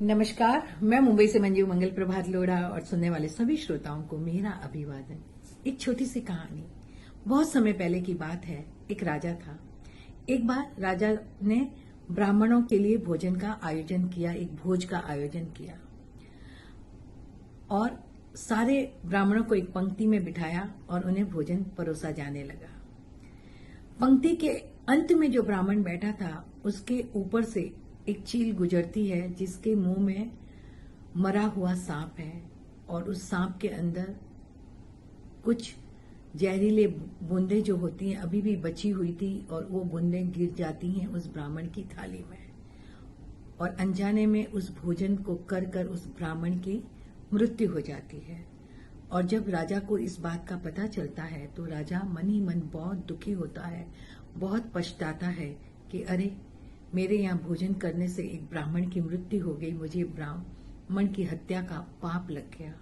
नमस्कार, मैं मुंबई से मंजू मंगल प्रभात लोढ़ा और सुनने वाले सभी श्रोताओं को मेरा अभिवादन। एक छोटी सी कहानी। बहुत समय पहले की बात है। एक राजा था। एक बार राजा ने ब्राह्मणों के लिए भोजन का आयोजन किया, एक भोज का आयोजन किया और सारे ब्राह्मणों को एक पंक्ति में बिठाया और उन्हें भोजन परोसा जाने लगा। पंक्ति के अंत में जो ब्राह्मण बैठा था उसके ऊपर से एक चील गुजरती है जिसके मुंह में मरा हुआ सांप है और उस सांप के अंदर कुछ जहरीले बूंदें जो होती हैं अभी भी बची हुई थी और वो बूंदें गिर जाती हैं उस ब्राह्मण की थाली में और अनजाने में उस भोजन को कर कर उस ब्राह्मण की मृत्यु हो जाती है। और जब राजा को इस बात का पता चलता है तो राजा मन ही मन बहुत दुखी होता है, बहुत पछताता है कि अरे मेरे यहाँ भोजन करने से एक ब्राह्मण की मृत्यु हो गई, मुझे ब्राह्मण की हत्या का पाप लग गया।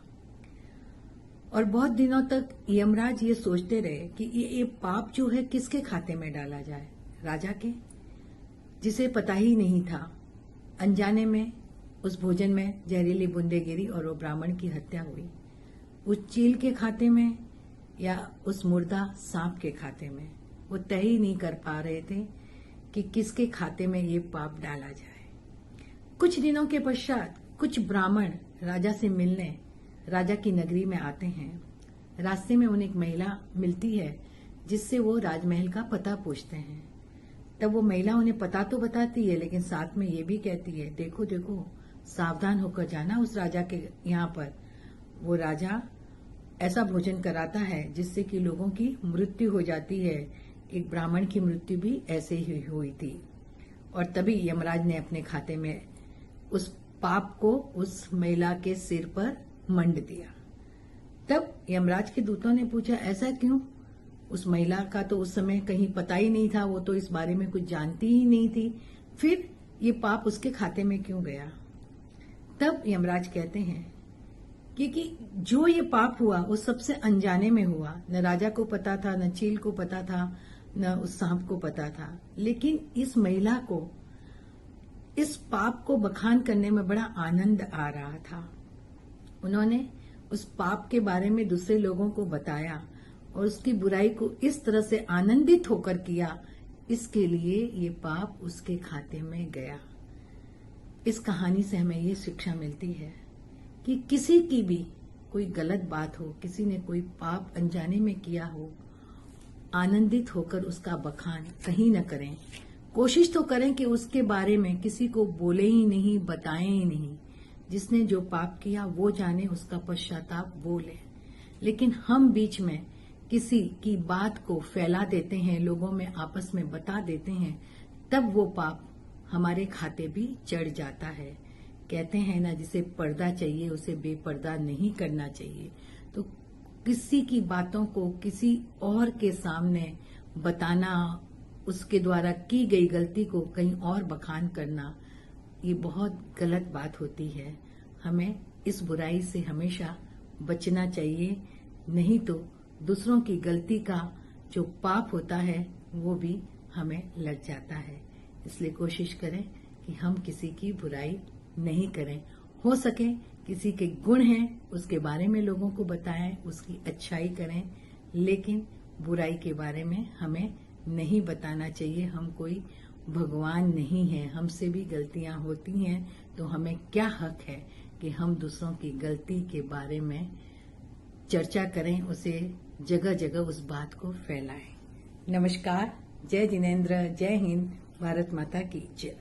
और बहुत दिनों तक यमराज ये सोचते रहे कि ये पाप जो है किसके खाते में डाला जाए। राजा के, जिसे पता ही नहीं था। अनजाने में उस भोजन में जहरीली बूंदें गिरी और वो ब्राह्मण की हत्या हुई। उस चील के खाते में या उस मुर्दा सांप के खाते में, वो तय ही नहीं कर पा रहे थे कि किसके खाते में ये पाप डाला जाए। कुछ दिनों के पश्चात कुछ ब्राह्मण राजा से मिलने राजा की नगरी में आते हैं। रास्ते में उन्हें एक महिला मिलती है जिससे वो राजमहल का पता पूछते हैं। तब वो महिला उन्हें पता तो बताती है लेकिन साथ में ये भी कहती है, देखो देखो सावधान होकर जाना उस राजा के यहाँ पर। वो राजा ऐसा भोजन कराता है जिससे कि लोगों की मृत्यु हो जाती है। एक ब्राह्मण की मृत्यु भी ऐसे ही हुई थी। और तभी यमराज ने अपने खाते में उस पाप को उस महिला के सिर पर मंड दिया। तब यमराज के दूतों ने पूछा, ऐसा क्यों? उस महिला का तो उस समय कहीं पता ही नहीं था, वो तो इस बारे में कुछ जानती ही नहीं थी, फिर ये पाप उसके खाते में क्यों गया? तब यमराज कहते हैं क्योंकि जो ये पाप हुआ वो सबसे अनजाने में हुआ। न राजा को पता था, न चील को पता था, न उस सांप को पता था। लेकिन इस महिला को इस पाप को बखान करने में बड़ा आनंद आ रहा था। उन्होंने उस पाप के बारे में दूसरे लोगों को बताया और उसकी बुराई को इस तरह से आनंदित होकर किया, इसके लिए ये पाप उसके खाते में गया। इस कहानी से हमें ये शिक्षा मिलती है कि किसी की भी कोई गलत बात हो, किसी ने कोई पाप अनजाने में किया हो, आनंदित होकर उसका बखान कहीं न करें। कोशिश तो करें कि उसके बारे में किसी को बोले ही नहीं, बताएं ही नहीं। जिसने जो पाप किया वो जाने, उसका पश्चाताप वो ले। लेकिन हम बीच में किसी की बात को फैला देते हैं, लोगों में आपस में बता देते हैं, तब वो पाप हमारे खाते भी चढ़ जाता है। कहते हैं ना, जिसे पर्दा चाहिए उसे बेपर्दा नहीं करना चाहिए। तो किसी की बातों को किसी और के सामने बताना, उसके द्वारा की गई गलती को कहीं और बखान करना, ये बहुत गलत बात होती है। हमें इस बुराई से हमेशा बचना चाहिए, नहीं तो दूसरों की गलती का जो पाप होता है वो भी हमें लग जाता है। इसलिए कोशिश करें कि हम किसी की बुराई नहीं करें। हो सके किसी के गुण हैं उसके बारे में लोगों को बताएं, उसकी अच्छाई करें, लेकिन बुराई के बारे में हमें नहीं बताना चाहिए। हम कोई भगवान नहीं है, हमसे भी गलतियां होती हैं, तो हमें क्या हक है कि हम दूसरों की गलती के बारे में चर्चा करें, उसे जगह जगह उस बात को फैलाएं। नमस्कार, जय जिनेंद्र, जय हिंद, भारत माता की जय।